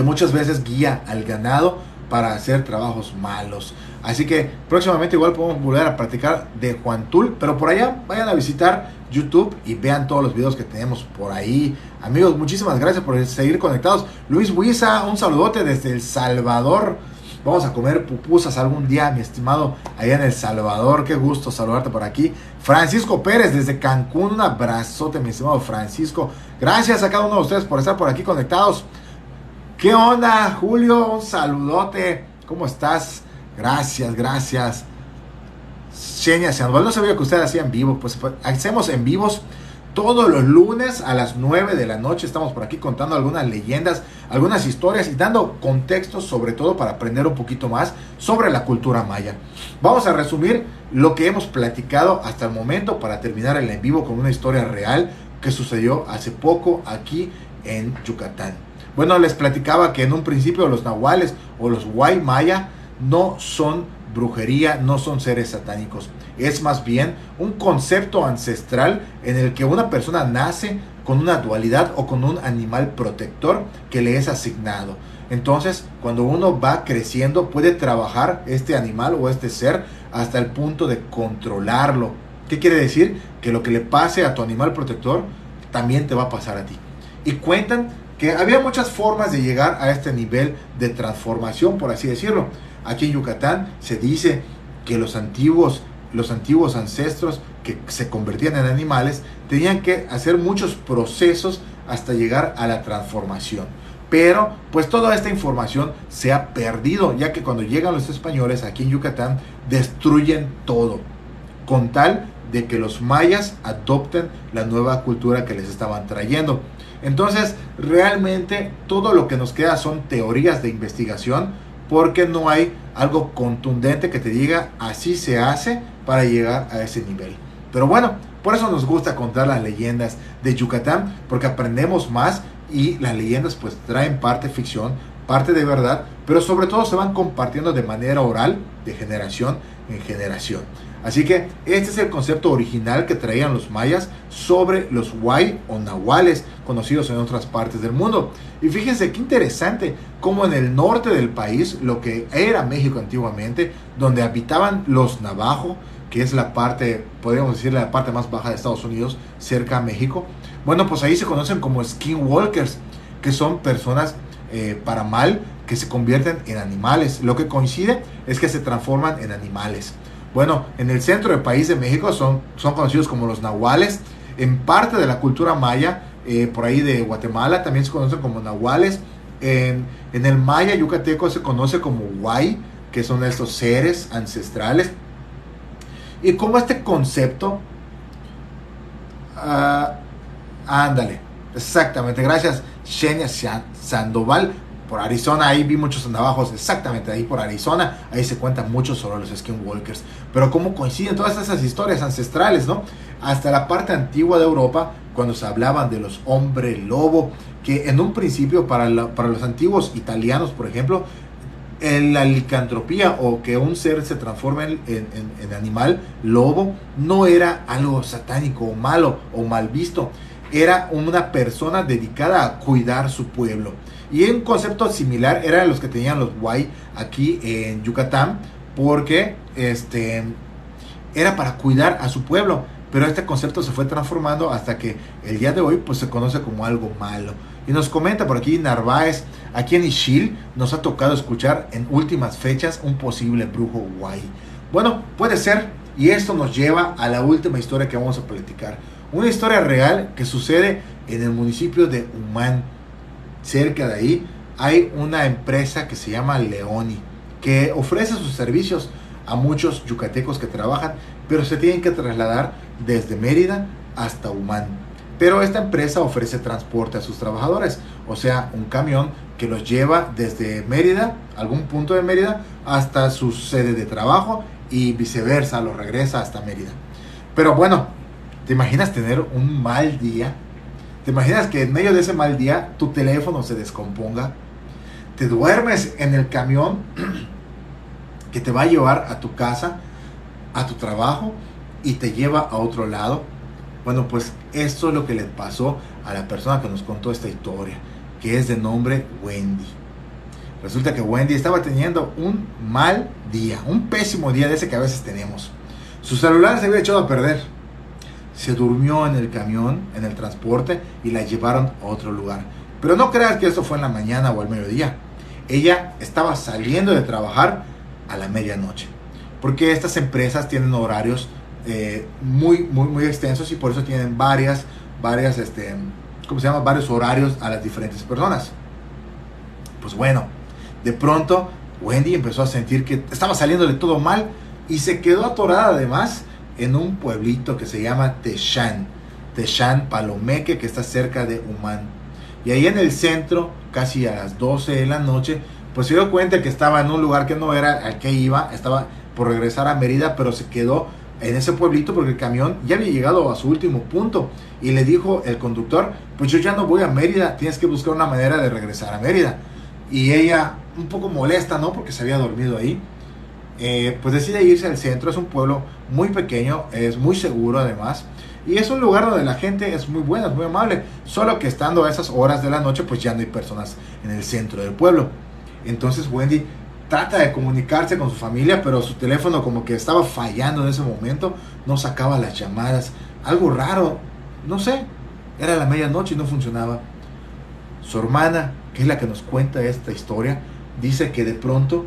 muchas veces guía al ganado para hacer trabajos malos. Así que próximamente igual podemos volver a practicar de Juan Tul, pero por allá vayan a visitar YouTube y vean todos los videos que tenemos por ahí. Amigos, muchísimas gracias por seguir conectados. Luis Huiza, un saludote desde El Salvador. Vamos a comer pupusas algún día, mi estimado, allá en El Salvador. Qué gusto saludarte por aquí. Francisco Pérez desde Cancún, un abrazote, mi estimado Francisco. Gracias a cada uno de ustedes por estar por aquí conectados. ¿Qué onda, Julio? Un saludote. ¿Cómo estás? Gracias, gracias. Xenia Sandoval, no sabía que ustedes hacían vivo. Pues hacemos en vivos todos los lunes a las 9 de la noche. Estamos por aquí contando algunas leyendas, algunas historias y dando contextos, sobre todo para aprender un poquito más sobre la cultura maya. Vamos a resumir lo que hemos platicado hasta el momento para terminar el en vivo con una historia real que sucedió hace poco aquí en Yucatán. Bueno, les platicaba que en un principio los nahuales o los huay maya no son brujería, no son seres satánicos. Es más bien un concepto ancestral en el que una persona nace con una dualidad o con un animal protector que le es asignado. Entonces, cuando uno va creciendo, puede trabajar este animal o este ser hasta el punto de controlarlo. ¿Qué quiere decir? Que lo que le pase a tu animal protector también te va a pasar a ti. Y cuentan que había muchas formas de llegar a este nivel de transformación, por así decirlo. Aquí en Yucatán se dice que los antiguos ancestros que se convertían en animales tenían que hacer muchos procesos hasta llegar a la transformación. Pero pues toda esta información se ha perdido, ya que cuando llegan los españoles aquí en Yucatán destruyen todo, con tal de que los mayas adopten la nueva cultura que les estaban trayendo. Entonces realmente todo lo que nos queda son teorías de investigación, porque no hay algo contundente que te diga así se hace para llegar a ese nivel. Pero bueno, por eso nos gusta contar las leyendas de Yucatán, porque aprendemos más, y las leyendas pues traen parte ficción, parte de verdad, pero sobre todo se van compartiendo de manera oral, de generación en generación. Así que este es el concepto original que traían los mayas sobre los huay o nahuales, conocidos en otras partes del mundo. Y fíjense qué interesante cómo en el norte del país, lo que era México antiguamente, donde habitaban los navajo, que es la parte, podríamos decir, la parte más baja de Estados Unidos, cerca a México. Bueno, pues ahí se conocen como skinwalkers, que son personas para mal, que se convierten en animales. Lo que coincide es que se transforman en animales. Bueno, en el centro del país de México son conocidos como los nahuales. En parte de la cultura maya, por ahí de Guatemala, también se conocen como nahuales. En el maya yucateco se conoce como huay, que son estos seres ancestrales. Y como este concepto, ándale, exactamente, gracias Xenia Sandoval, por Arizona, ahí vi muchos navajos, exactamente, ahí por Arizona, ahí se cuentan mucho sobre los skinwalkers, pero cómo coinciden todas esas historias ancestrales, ¿no? Hasta la parte antigua de Europa, cuando se hablaban de los hombre lobo, que en un principio para los antiguos italianos, por ejemplo, la licantropía, o que un ser se transforme en animal lobo, no era algo satánico o malo o mal visto, era una persona dedicada a cuidar su pueblo. Y un concepto similar eran los que tenían los huay aquí en Yucatán, porque era para cuidar a su pueblo. Pero este concepto se fue transformando hasta que el día de hoy pues se conoce como algo malo. Y nos comenta por aquí Narváez, aquí en Ixil nos ha tocado escuchar en últimas fechas un posible brujo huay. Bueno, puede ser, y esto nos lleva a la última historia que vamos a platicar. Una historia real que sucede en el municipio de Humán. Cerca de ahí hay una empresa que se llama Leoni, que ofrece sus servicios a muchos yucatecos que trabajan, pero se tienen que trasladar desde Mérida hasta Humán. Pero esta empresa ofrece transporte a sus trabajadores, o sea, un camión que los lleva desde Mérida, algún punto de Mérida, hasta su sede de trabajo, y viceversa, los regresa hasta Mérida. Pero bueno, ¿te imaginas tener un mal día? ¿Te imaginas que en medio de ese mal día tu teléfono se descomponga? Te duermes en el camión que te va a llevar a tu casa, a tu trabajo, y te lleva a otro lado. Bueno, pues esto es lo que le pasó a la persona que nos contó esta historia, que es de nombre Wendy. Resulta que Wendy estaba teniendo un mal día, un pésimo día de ese que a veces tenemos. Su celular se había echado a perder. Se durmió en el camión, en el transporte, y la llevaron a otro lugar. Pero no creas que eso fue en la mañana o al mediodía. Ella estaba saliendo de trabajar a la medianoche, porque estas empresas tienen horarios muy extensos, y por eso tienen varios horarios a las diferentes personas. Pues bueno, de pronto Wendy empezó a sentir que estaba saliéndole todo mal, y se quedó atorada además en un pueblito que se llama Texán Palomeque, que está cerca de Humán. Y ahí en el centro, casi a las 12 de la noche, pues se dio cuenta que estaba en un lugar que no era al que iba. Estaba por regresar a Mérida, pero se quedó en ese pueblito porque el camión ya había llegado a su último punto. Y le dijo el conductor: pues yo ya no voy a Mérida, tienes que buscar una manera de regresar a Mérida. Y ella, un poco molesta, ¿no?, porque se había dormido ahí, pues decide irse al centro. Es un pueblo muy pequeño, es muy seguro además, Y es un lugar donde la gente es muy buena, es muy amable. Solo que estando a esas horas de la noche, pues ya no hay personas en el centro del pueblo. Entonces Wendy trata de comunicarse con su familia, pero su teléfono como que estaba fallando en ese momento. No sacaba las llamadas. Algo raro. No sé. Era la medianoche y no funcionaba. Su hermana, que es la que nos cuenta esta historia, dice que de pronto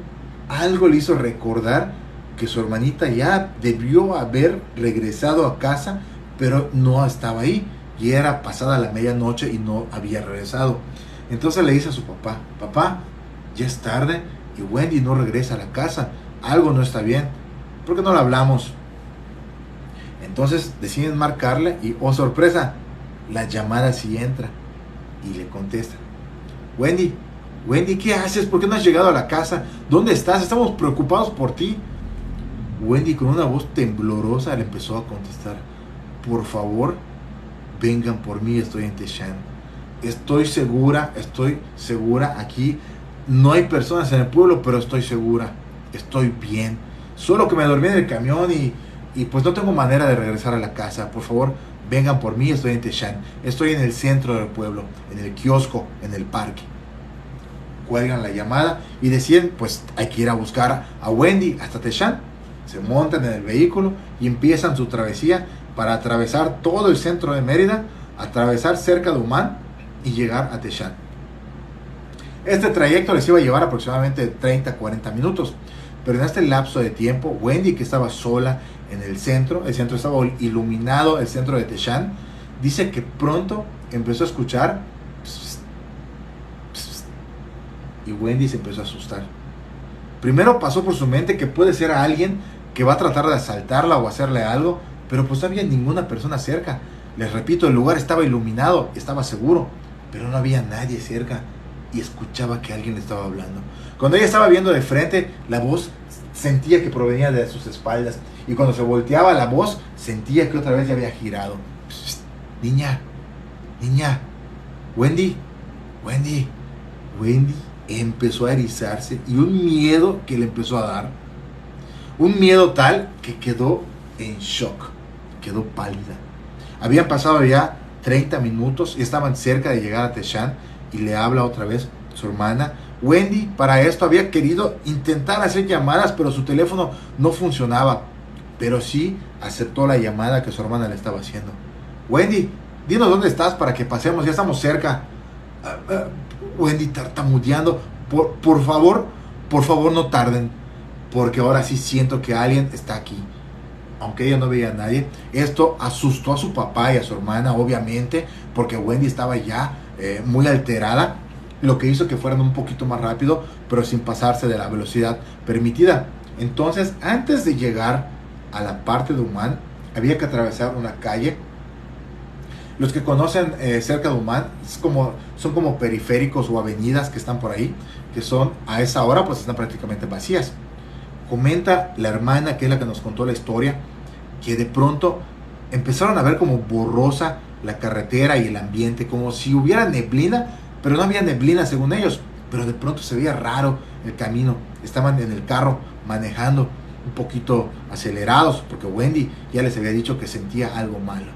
algo le hizo recordar que su hermanita ya debió haber regresado a casa, pero no estaba ahí. Y era pasada la medianoche y no había regresado. Entonces le dice a su papá, papá, ya es tarde y Wendy no regresa a la casa. Algo no está bien. ¿Por qué no le hablamos? Entonces deciden marcarle y, oh sorpresa, la llamada sí entra. Y le contesta, Wendy, Wendy, ¿qué haces? ¿Por qué no has llegado a la casa? ¿Dónde estás? Estamos preocupados por ti. Wendy con una voz temblorosa le empezó a contestar, por favor, vengan por mí, estoy en Techán. Estoy segura, aquí no hay personas en el pueblo, pero estoy segura, estoy bien. Solo que me dormí en el camión y pues no tengo manera de regresar a la casa. Por favor, vengan por mí, estoy en Techán. Estoy en el centro del pueblo, en el kiosco, en el parque. Cuelgan la llamada y deciden, pues hay que ir a buscar a Wendy hasta Techán. Se montan en el vehículo y empiezan su travesía para atravesar todo el centro de Mérida, atravesar cerca de Humán y llegar a Techán. Este trayecto les iba a llevar aproximadamente 30-40 minutos, pero en este lapso de tiempo, Wendy, que estaba sola en el centro estaba iluminado, el centro de Techán, dice que pronto empezó a escuchar pss, pss, y Wendy se empezó a asustar. Primero pasó por su mente que puede ser a alguien que va a tratar de asaltarla o hacerle algo, pero pues no había ninguna persona cerca. Les repito, el lugar estaba iluminado, estaba seguro, pero no había nadie cerca y escuchaba que alguien le estaba hablando. Cuando ella estaba viendo de frente, la voz sentía que provenía de sus espaldas y cuando se volteaba la voz, sentía que otra vez ya había girado. Psst, niña, Wendy, Wendy empezó a erizarse y un miedo que le empezó a dar. Un miedo tal que quedó en shock, quedó pálida. Habían pasado ya 30 minutos y estaban cerca de llegar a Techán y le habla otra vez su hermana. Wendy para esto había querido intentar hacer llamadas, pero su teléfono no funcionaba. Pero sí aceptó la llamada que su hermana le estaba haciendo. Wendy, dinos dónde estás para que pasemos, ya estamos cerca. Wendy tartamudeando, por favor no tarden, porque ahora sí siento que alguien está aquí. Aunque ella no veía a nadie, esto asustó a su papá y a su hermana, obviamente, porque Wendy estaba ya muy alterada, lo que hizo que fueran un poquito más rápido, pero sin pasarse de la velocidad permitida. Entonces, antes de llegar a la parte de Humán, había que atravesar una calle. Los que conocen cerca de Humán son como periféricos o avenidas que están por ahí, que son a esa hora pues están prácticamente vacías. Comenta la hermana, que es la que nos contó la historia, que de pronto empezaron a ver como borrosa la carretera y el ambiente, como si hubiera neblina, pero no había neblina según ellos, pero de pronto se veía raro el camino. Estaban en el carro manejando un poquito acelerados, porque Wendy ya les había dicho que sentía algo malo.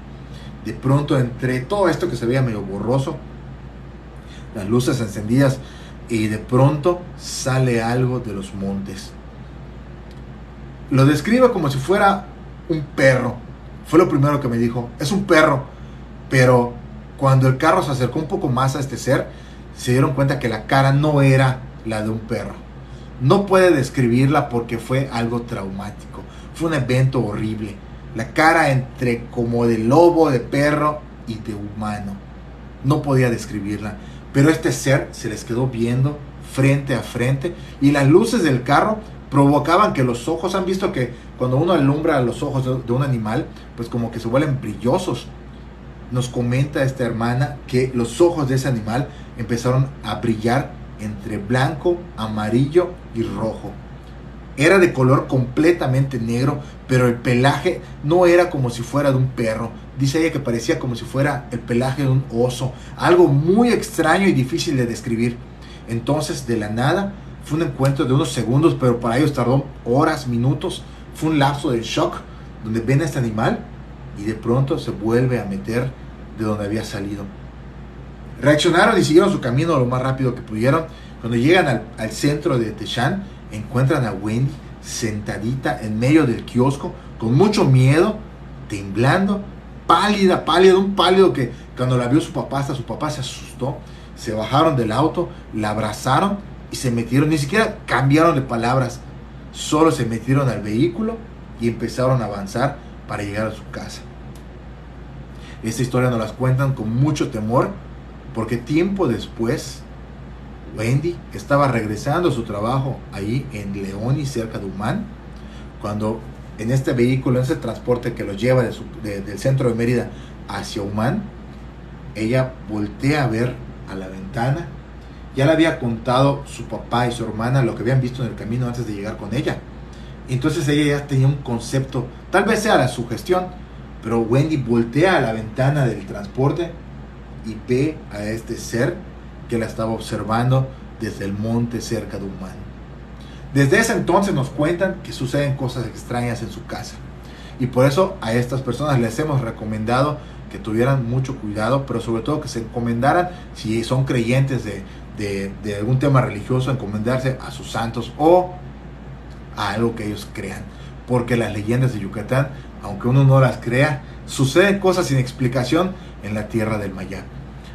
De pronto, entre todo esto que se veía medio borroso, las luces encendidas, y de pronto sale algo de los montes. Lo describe como si fuera un perro. Fue lo primero que me dijo, es un perro. Pero cuando el carro se acercó un poco más a este ser, se dieron cuenta que la cara no era la de un perro. No puede describirla porque fue algo traumático. Fue un evento horrible. La cara entre como de lobo, de perro y de humano. No podía describirla. Pero este ser se les quedó viendo frente a frente y las luces del carro provocaban que los ojos, han visto que cuando uno alumbra los ojos de un animal, pues como que se vuelven brillosos. Nos comenta esta hermana que los ojos de ese animal empezaron a brillar entre blanco, amarillo y rojo. Era de color completamente negro, pero el pelaje no era como si fuera de un perro. Dice ella que parecía como si fuera el pelaje de un oso. Algo muy extraño y difícil de describir. Entonces, de la nada, fue un encuentro de unos segundos, pero para ellos tardó horas, minutos. Fue un lapso de shock, donde ven a este animal y de pronto se vuelve a meter de donde había salido. Reaccionaron y siguieron su camino lo más rápido que pudieron. Cuando llegan al centro de Techan, encuentran a Wendy sentadita en medio del kiosco, con mucho miedo, temblando, pálida, un pálido que cuando la vio su papá, hasta su papá se asustó. Se bajaron del auto, la abrazaron y se metieron, ni siquiera cambiaron de palabras, solo se metieron al vehículo y empezaron a avanzar para llegar a su casa. Esta historia nos la cuentan con mucho temor, porque tiempo después Wendy estaba regresando a su trabajo ahí en León y cerca de Umán, cuando en este vehículo, en ese transporte que los lleva del centro de Mérida hacia Umán, ella voltea a ver a la ventana. Ya le había contado su papá y su hermana lo que habían visto en el camino antes de llegar con ella. Entonces ella ya tenía un concepto, tal vez sea la sugestión, pero Wendy voltea a la ventana del transporte y ve a este ser que la estaba observando desde el monte cerca de Umán. Desde ese entonces nos cuentan que suceden cosas extrañas en su casa, y por eso a estas personas les hemos recomendado que tuvieran mucho cuidado, pero sobre todo que se encomendaran, si son creyentes de algún tema religioso, encomendarse a sus santos o a algo que ellos crean, porque las leyendas de Yucatán, aunque uno no las crea, suceden cosas sin explicación en la tierra del Mayab.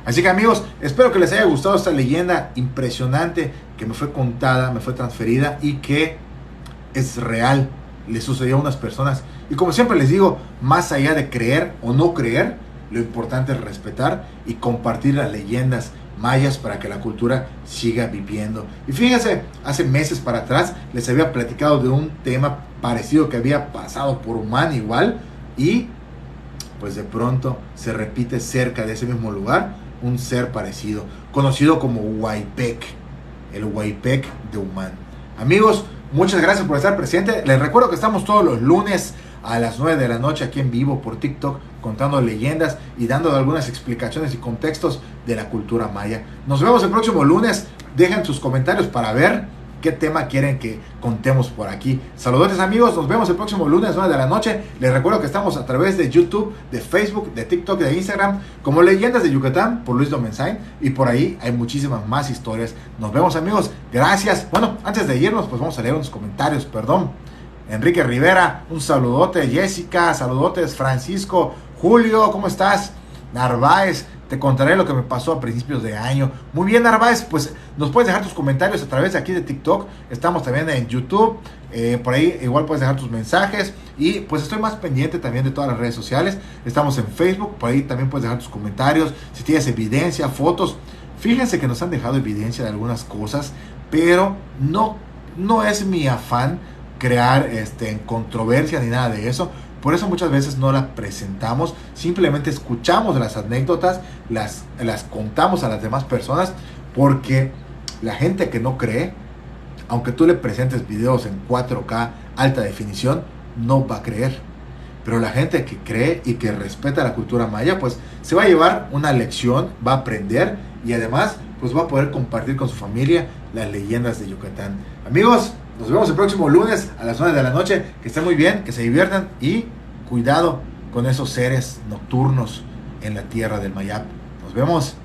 Así que amigos, espero que les haya gustado esta leyenda impresionante que me fue contada, me fue transferida y que es real, le sucedió a unas personas. Y como siempre les digo, más allá de creer o no creer, lo importante es respetar y compartir las leyendas mayas para que la cultura siga viviendo. Y fíjense, hace meses para atrás les había platicado de un tema parecido que había pasado por Umán igual, y pues de pronto se repite cerca de ese mismo lugar un ser parecido, conocido como Huaypec, el Huaypec de Umán. Amigos, muchas gracias por estar presente. Les recuerdo que estamos todos los lunes a las 9 de la noche aquí en vivo por TikTok, contando leyendas y dando algunas explicaciones y contextos de la cultura maya. Nos vemos el próximo lunes. Dejen sus comentarios para ver qué tema quieren que contemos por aquí. Saludos amigos, nos vemos el próximo lunes 9 de la noche. Les recuerdo que estamos a través de YouTube, de Facebook, de TikTok, de Instagram, como Leyendas de Yucatán por Luis Domenzain, y por ahí hay muchísimas más historias. Nos vemos amigos, gracias. Bueno, antes de irnos, pues vamos a leer unos comentarios, perdón. Enrique Rivera, un saludote. Jessica, saludotes. Francisco, Julio, ¿cómo estás? Narváez, te contaré lo que me pasó a principios de año. Muy bien, Narváez, pues nos puedes dejar tus comentarios a través de aquí de TikTok. Estamos también en YouTube, por ahí igual puedes dejar tus mensajes. Y pues estoy más pendiente también de todas las redes sociales. Estamos en Facebook, por ahí también puedes dejar tus comentarios. Si tienes evidencia, fotos. Fíjense que nos han dejado evidencia de algunas cosas, pero no es mi afán crear en controversia ni nada de eso. Por eso muchas veces no las presentamos, simplemente escuchamos las anécdotas, las contamos a las demás personas, porque la gente que no cree, aunque tú le presentes videos en 4K alta definición, no va a creer. Pero la gente que cree y que respeta la cultura maya, pues se va a llevar una lección, va a aprender y además pues va a poder compartir con su familia las leyendas de Yucatán. Amigos, nos vemos el próximo lunes a las 9 de la noche. Que estén muy bien, que se diviertan y cuidado con esos seres nocturnos en la tierra del Mayab. Nos vemos.